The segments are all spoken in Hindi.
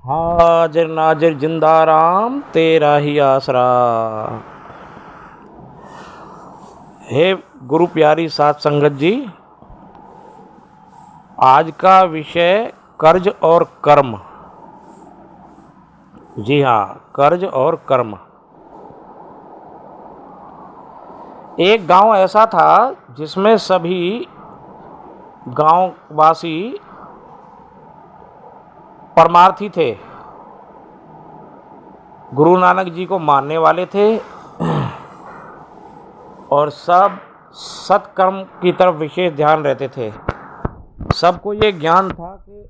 हाजिर नाजिर जिंदा राम तेरा ही आसरा। हे गुरु प्यारी साध संगत जी, आज का विषय कर्ज और कर्म। जी हाँ, कर्ज और कर्म। एक गांव ऐसा था जिसमें सभी गांववासी परमार्थी थे, गुरु नानक जी को मानने वाले थे और सब सत्कर्म की तरफ विशेष ध्यान रहते थे। सबको ये ज्ञान था कि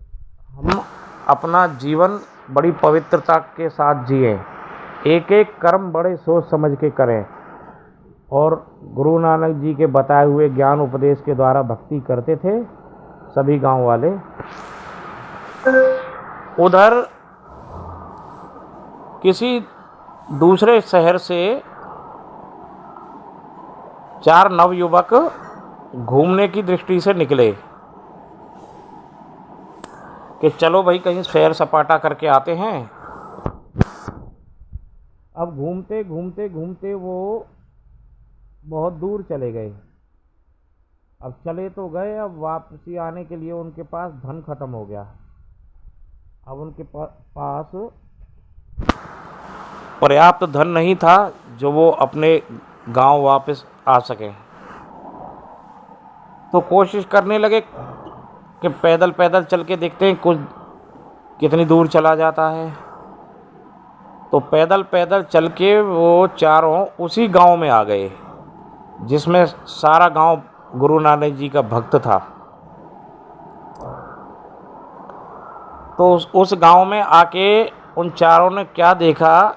हम अपना जीवन बड़ी पवित्रता के साथ जिए, एक एक कर्म बड़े सोच समझ के करें और गुरु नानक जी के बताए हुए ज्ञान उपदेश के द्वारा भक्ति करते थे सभी गांव वाले। उधर किसी दूसरे शहर से 4 नवयुवक घूमने की दृष्टि से निकले कि चलो भाई कहीं सैर सपाटा करके आते हैं। अब घूमते घूमते घूमते वो बहुत दूर चले गए। अब चले तो गए, अब वापसी आने के लिए उनके पास धन खत्म हो गया। अब उनके पास पर्याप्त धन नहीं था जो वो अपने गांव वापस आ सके। तो कोशिश करने लगे कि पैदल पैदल चल के देखते हैं कुछ कितनी दूर चला जाता है। तो पैदल पैदल चल के वो चारों उसी गांव में आ गए जिसमें सारा गांव गुरु नानक जी का भक्त था। तो उस गांव में आके उन चारों ने क्या देखा,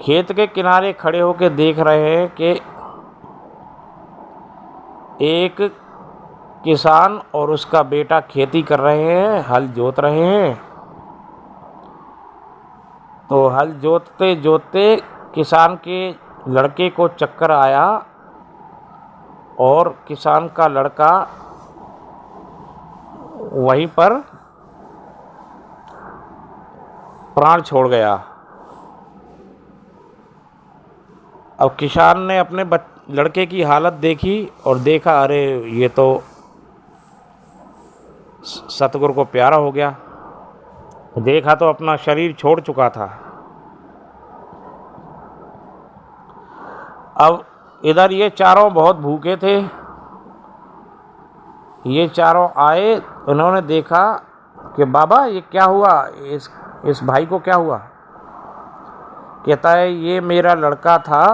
खेत के किनारे खड़े होकर देख रहे हैं कि एक किसान और उसका बेटा खेती कर रहे हैं, हल जोत रहे हैं। तो हल जोतते जोतते किसान के लड़के को चक्कर आया और किसान का लड़का वहीं पर प्राण छोड़ गया। अब किसान ने अपने लड़के की हालत देखी और देखा, अरे ये तो सतगुरु को प्यारा हो गया। देखा तो अपना शरीर छोड़ चुका था। अब इधर ये चारों बहुत भूखे थे। ये चारों आए, उन्होंने देखा कि बाबा ये क्या हुआ, इस भाई को क्या हुआ। कहता है ये मेरा लड़का था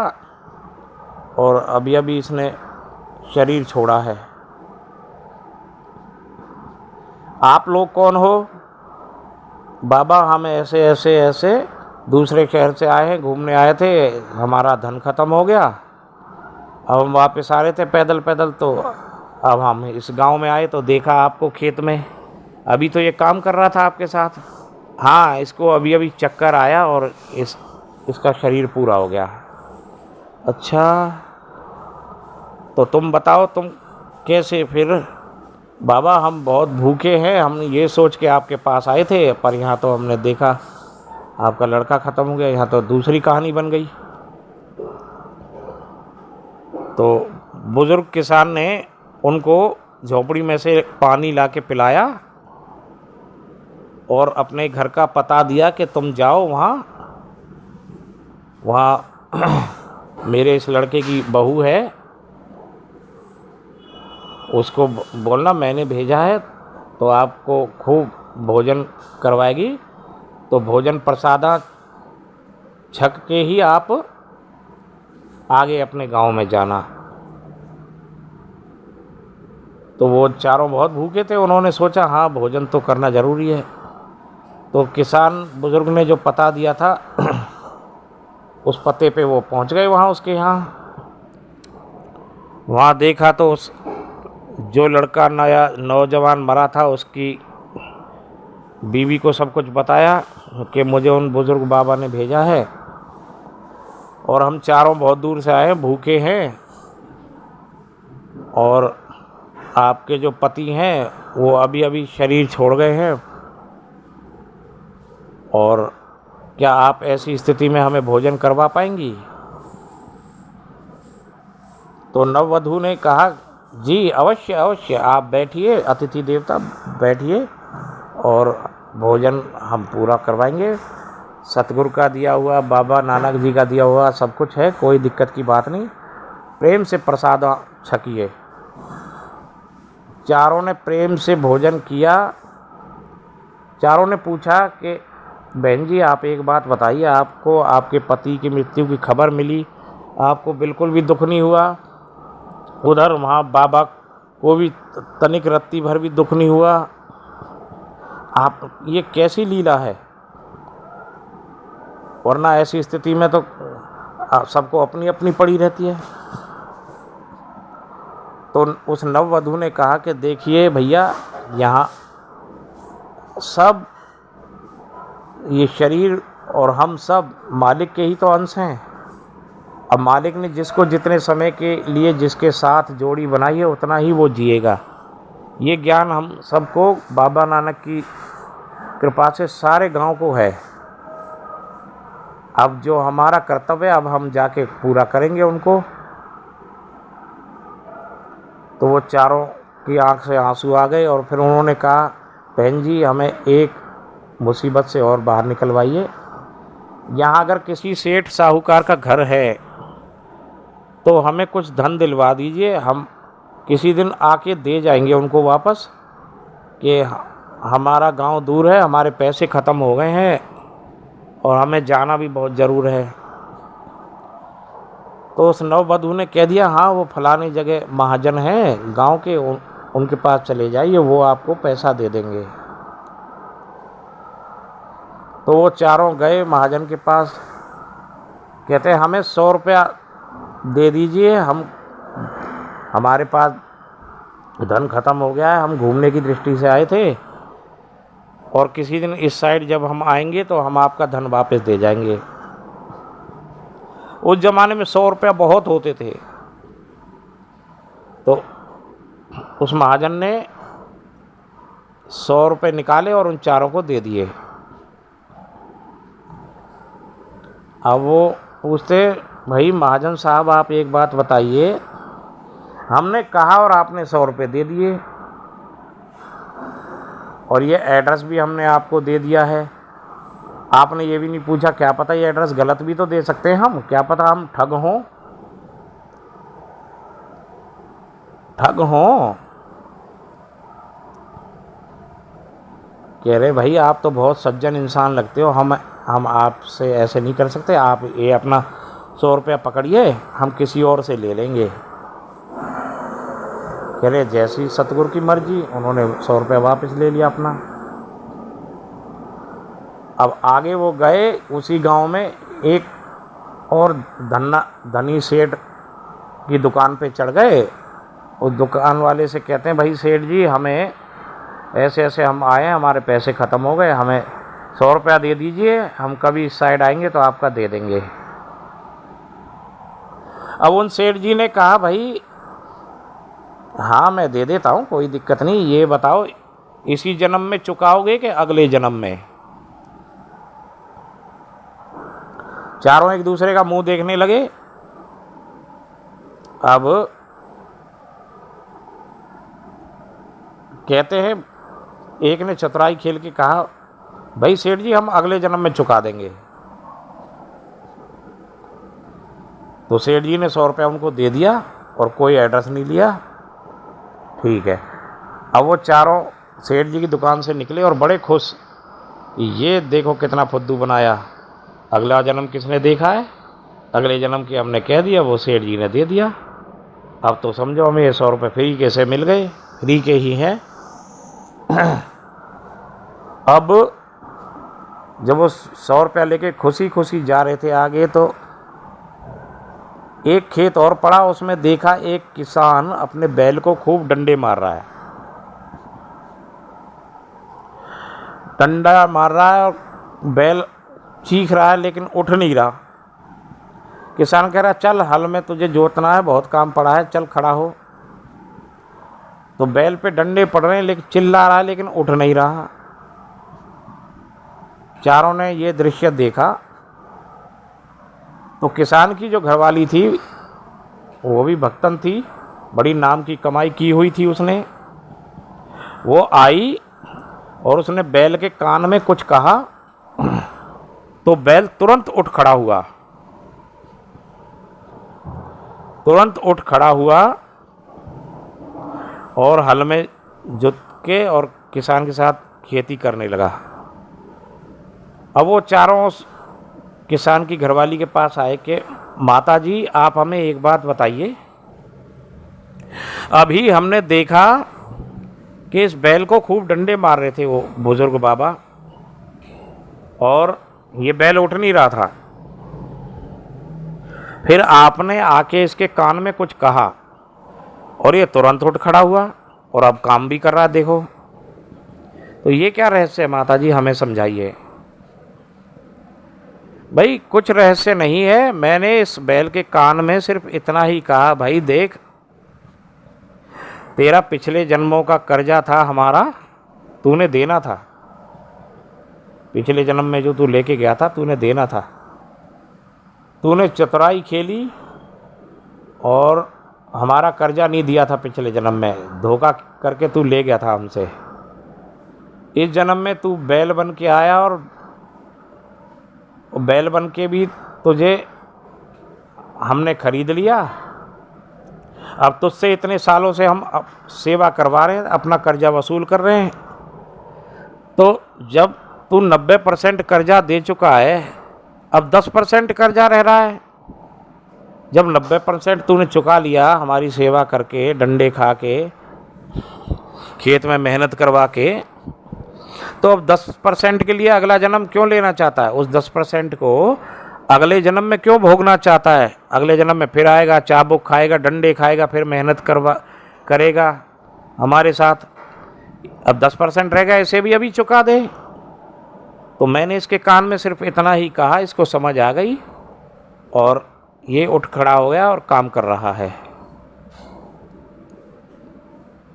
और अभी अभी इसने शरीर छोड़ा है। आप लोग कौन हो? बाबा हम ऐसे ऐसे ऐसे दूसरे शहर से आए हैं, घूमने आए थे, हमारा धन खत्म हो गया। अब हम वापस आ रहे थे पैदल पैदल, तो अब हम इस गांव में आए तो देखा आपको खेत में, अभी तो ये काम कर रहा था आपके साथ। हाँ, इसको अभी अभी चक्कर आया और इसका शरीर पूरा हो गया। अच्छा, तो तुम बताओ तुम कैसे? फिर बाबा हम बहुत भूखे हैं, हम ये सोच के आपके पास आए थे, पर यहाँ तो हमने देखा आपका लड़का ख़त्म हो गया, यहाँ तो दूसरी कहानी बन गई। तो बुज़ुर्ग किसान ने उनको झोपड़ी में से पानी ला के पिलाया और अपने घर का पता दिया कि तुम जाओ वहाँ मेरे इस लड़के की बहू है, उसको बोलना मैंने भेजा है तो आपको खूब भोजन करवाएगी। तो भोजन प्रसादा छक के ही आप आगे अपने गांव में जाना। तो वो चारों बहुत भूखे थे, उन्होंने सोचा हाँ भोजन तो करना ज़रूरी है। तो किसान बुज़ुर्ग ने जो पता दिया था उस पते पे वो पहुंच गए वहाँ उसके यहाँ। वहाँ देखा तो उस जो लड़का नौजवान मरा था उसकी बीवी को सब कुछ बताया कि मुझे उन बुज़ुर्ग बाबा ने भेजा है और हम चारों बहुत दूर से आए हैं, भूखे हैं, और आपके जो पति हैं वो अभी अभी शरीर छोड़ गए हैं। और क्या आप ऐसी स्थिति में हमें भोजन करवा पाएंगी? तो नववधू ने कहा, जी अवश्य अवश्य, आप बैठिए, अतिथि देवता बैठिए और भोजन हम पूरा करवाएंगे। सतगुरु का दिया हुआ, बाबा नानक जी का दिया हुआ सब कुछ है, कोई दिक्कत की बात नहीं, प्रेम से प्रसाद छकिए। चारों ने प्रेम से भोजन किया। चारों ने पूछा कि बहन जी आप एक बात बताइए, आपको आपके पति की मृत्यु की खबर मिली, आपको बिल्कुल भी दुख नहीं हुआ? उधर वहाँ बाबा को भी तनिक रत्ती भर भी दुख नहीं हुआ? आप ये कैसी लीला है? वरना ऐसी स्थिति में तो सबको अपनी अपनी पड़ी रहती है। तो उस नववधू ने कहा कि देखिए भैया, यहाँ सब ये शरीर और हम सब मालिक के ही तो अंश हैं। अब मालिक ने जिसको जितने समय के लिए जिसके साथ जोड़ी बनाई है उतना ही वो जिएगा। ये ज्ञान हम सबको बाबा नानक की कृपा से सारे गांव को है। अब जो हमारा कर्तव्य अब हम जाके पूरा करेंगे उनको। तो वो चारों की आंख से आंसू आ गए और फिर उन्होंने कहा, बहन जी हमें एक मुसीबत से और बाहर निकलवाइए। यहाँ अगर किसी सेठ साहूकार का घर है तो हमें कुछ धन दिलवा दीजिए, हम किसी दिन आके दे जाएंगे उनको वापस, कि हमारा गांव दूर है, हमारे पैसे ख़त्म हो गए हैं और हमें जाना भी बहुत ज़रूर है। तो उस नववधू ने कह दिया, हाँ वो फलानी जगह महाजन हैं गांव के, उनके पास चले जाइए, वो आपको पैसा दे देंगे। तो वो चारों गए महाजन के पास। कहते हैं हमें 100 रुपया दे दीजिए, हमारे पास धन ख़त्म हो गया है, हम घूमने की दृष्टि से आए थे और किसी दिन इस साइड जब हम आएंगे तो हम आपका धन वापस दे जाएंगे। उस ज़माने में 100 रुपया बहुत होते थे। तो उस महाजन ने 100 रुपये निकाले और उन चारों को दे दिए। अब वो पूछते, भाई महाजन साहब आप एक बात बताइए, हमने कहा और आपने 100 रुपये दे दिए और ये एड्रेस भी हमने आपको दे दिया है, आपने ये भी नहीं पूछा क्या पता ये एड्रेस गलत भी तो दे सकते हैं हम, क्या पता हम ठग हों। कह रहे भाई आप तो बहुत सज्जन इंसान लगते हो, हम आपसे ऐसे नहीं कर सकते, आप ये अपना 100 रुपया पकड़िए, हम किसी और से ले लेंगे। कह रहे जैसी सतगुरु की मर्जी, उन्होंने 100 रुपया वापस ले लिया अपना। अब आगे वो गए, उसी गांव में एक और धनी सेठ की दुकान पे चढ़ गए। उस दुकान वाले से कहते हैं, भाई सेठ जी हमें ऐसे ऐसे हम आए हैं, हमारे पैसे ख़त्म हो गए, हमें 100 रुपया दे दीजिए, हम कभी इस साइड आएंगे तो आपका दे देंगे। अब उन सेठ जी ने कहा, भाई हाँ मैं दे देता हूँ, कोई दिक्कत नहीं, ये बताओ इसी जन्म में चुकाओगे कि अगले जन्म में? चारों एक दूसरे का मुंह देखने लगे। अब कहते हैं एक ने चतुराई खेल के कहा, भाई सेठ जी हम अगले जन्म में चुका देंगे। तो सेठ जी ने 100 रुपया उनको दे दिया और कोई एड्रेस नहीं लिया। ठीक है। अब वो चारों सेठ जी की दुकान से निकले और बड़े खुश, ये देखो कितना फुद्दू बनाया, अगला जन्म किसने देखा है, अगले जन्म की हमने कह दिया, वो सेठ जी ने दे दिया। अब तो समझो हमें ये 100 रुपये फ्री कैसे मिल गए, फ्री के ही हैं। अब जब वो 100 रुपया लेके खुशी खुशी जा रहे थे आगे, तो एक खेत और पड़ा, उसमें देखा एक किसान अपने बैल को खूब डंडे मार रहा है, डंडा मार रहा है और बैल चीख रहा है लेकिन उठ नहीं रहा। किसान कह रहा चल हल में तुझे जोतना है, बहुत काम पड़ा है, चल खड़ा हो। तो बैल पे डंडे पड़ रहे हैं लेकिन चिल्ला रहा है लेकिन उठ नहीं रहा। चारों ने ये दृश्य देखा तो किसान की जो घरवाली थी वो भी भक्तन थी, बड़ी नाम की कमाई की हुई थी उसने। वो आई और उसने बैल के कान में कुछ कहा तो बैल तुरंत उठ खड़ा हुआ, तुरंत उठ खड़ा हुआ और हल में जुत के और किसान के साथ खेती करने लगा। अब वो चारों उस किसान की घरवाली के पास आए कि माता जी आप हमें एक बात बताइए, अभी हमने देखा कि इस बैल को खूब डंडे मार रहे थे वो बुजुर्ग बाबा और ये बैल उठ नहीं रहा था, फिर आपने आके इसके कान में कुछ कहा और ये तुरंत उठ खड़ा हुआ और अब काम भी कर रहा है, देखो। तो ये क्या रहस्य है माता जी, हमें समझाइए। भाई कुछ रहस्य नहीं है, मैंने इस बैल के कान में सिर्फ इतना ही कहा, भाई देख तेरा पिछले जन्मों का कर्जा था हमारा, तूने देना था, पिछले जन्म में जो तू लेके गया था तूने देना था। तूने चतुराई खेली और हमारा कर्जा नहीं दिया था पिछले जन्म में, धोखा करके तू ले गया था हमसे। इस जन्म में तू बैल बन के आया और बैल बन के भी तुझे हमने खरीद लिया। अब तुझसे इतने सालों से हम सेवा करवा रहे हैं, अपना कर्जा वसूल कर रहे हैं। तो जब तू 90% कर्जा दे चुका है, अब 10% कर्जा रह रहा है। जब 90% तूने चुका लिया हमारी सेवा करके, डंडे खा के, खेत में मेहनत करवा के, तो अब 10% के लिए अगला जन्म क्यों लेना चाहता है? उस 10% को अगले जन्म में क्यों भोगना चाहता है? अगले जन्म में फिर आएगा, चाबुक खाएगा, डंडे खाएगा, फिर मेहनत करेगा हमारे साथ। अब 10% रह गया, इसे भी अभी चुका दे। तो मैंने इसके कान में सिर्फ इतना ही कहा, इसको समझ आ गई और ये उठ खड़ा हो गया और काम कर रहा है।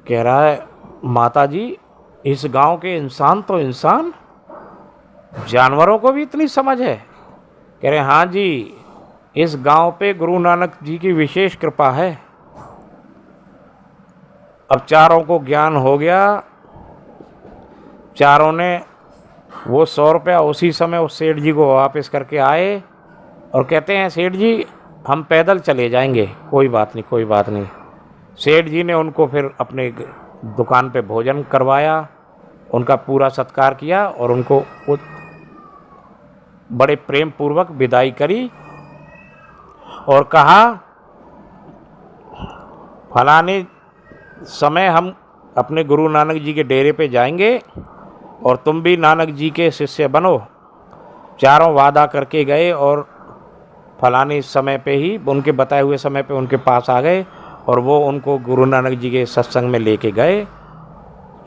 कह रहा है माता जी इस गांव के इंसान तो इंसान, जानवरों को भी इतनी समझ है? कह रहे हाँ जी, इस गांव पे गुरु नानक जी की विशेष कृपा है। अब चारों को ज्ञान हो गया, चारों ने वो 100 रुपया उसी समय उस सेठ जी को वापस करके आए और कहते हैं सेठ जी हम पैदल चले जाएंगे, कोई बात नहीं, कोई बात नहीं। सेठ जी ने उनको फिर अपने दुकान पे भोजन करवाया, उनका पूरा सत्कार किया और उनको बड़े प्रेम पूर्वक विदाई करी और कहा फलाने समय हम अपने गुरु नानक जी के डेरे पे जाएंगे और तुम भी नानक जी के शिष्य बनो। चारों वादा करके गए और फलाने समय पे ही, उनके बताए हुए समय पे उनके पास आ गए और वो उनको गुरु नानक जी के सत्संग में लेके गए।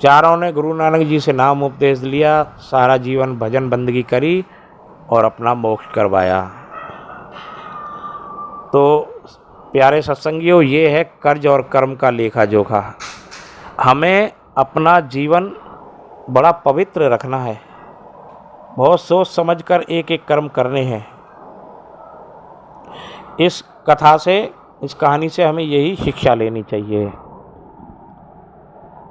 चारों ने गुरु नानक जी से नाम उपदेश लिया, सारा जीवन भजन बंदगी करी और अपना मोक्ष करवाया। तो प्यारे सत्संगियों, ये है कर्ज और कर्म का लेखा जोखा। हमें अपना जीवन बड़ा पवित्र रखना है, बहुत सोच समझकर एक एक कर्म करने हैं। इस कथा से, इस कहानी से हमें यही शिक्षा लेनी चाहिए।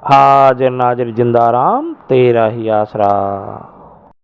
हाजिर नाजिर जिंदा राम तेरा ही आसरा।